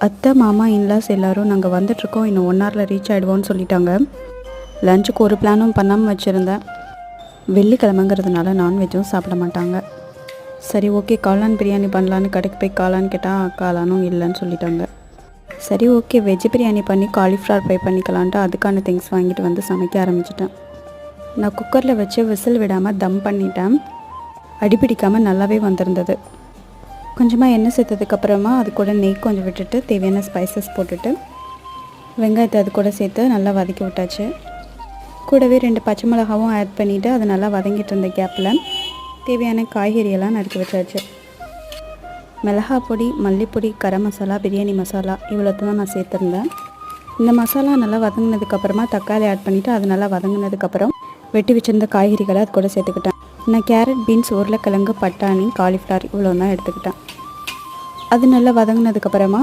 அத்தை மாமா இன்லாஸ் எல்லோரும் நாங்கள் வந்துட்ருக்கோம், இன்னும் 1 ஹவரில் ரீச் ஆகிடுவோன்னு சொல்லிட்டாங்க. லஞ்சுக்கு ஒரு பிளானும் பண்ணாமல் வச்சுருந்தேன். வெள்ளிக்கிழமைங்கிறதுனால நான்வெஜ்ஜும் சாப்பிட மாட்டாங்க. சரி ஓகே காளான் பிரியாணி பண்ணலான்னு கடைக்கு போய் காளான் கேட்டால் காளானும் இல்லைன்னு சொல்லிட்டாங்க. சரி ஓகே வெஜ் பிரியாணி பண்ணி காலிஃப்ளவர் ஃப்ரை பண்ணிக்கலான்ட்டு அதுக்கான திங்ஸ் வாங்கிட்டு வந்து சமைக்க ஆரம்பிச்சிட்டேன். நான் குக்கரில் வச்சு விசில் விடாமல் தம் பண்ணிட்டேன். அடிப்பிடிக்காமல் நல்லாவே வந்திருந்தது. கொஞ்சமாக எண்ணெய் சேர்த்ததுக்கப்புறமா அது கூட நெய் கொஞ்சம் விட்டுட்டு தேவையான ஸ்பைசஸ் போட்டுட்டு வெங்காயத்தை அது கூட சேர்த்து நல்லா வதக்கி விட்டாச்சு. கூடவே 2 பச்சை மிளகாவும் ஆட் பண்ணிவிட்டு அது நல்லா வதங்கிட்டு இருந்த கேப்பில் தேவையான காய்கறியெல்லாம் நறுக்கி வச்சாச்சு. மிளகா பொடி, மல்லிப்பொடி, கரம் மசாலா, பிரியாணி மசாலா இவ்வளோத்தையும் நான் சேர்த்துருந்தேன். இந்த மசாலா நல்லா வதங்கினதுக்கப்புறமா தக்காளி ஆட் பண்ணிவிட்டு அது நல்லா வதங்கினதுக்கப்புறம் வெட்டி வச்சுருந்த காய்கறிகளை அது கூட சேர்த்துக்கிட்டேன். நான் கேரட், பீன்ஸ், உருளைக்கிழங்கு, பட்டாணி, காலிஃப்ளவர் இவ்வளோ தான் எடுத்துக்கிட்டேன். அது நல்லா வதங்கினதுக்கப்புறமா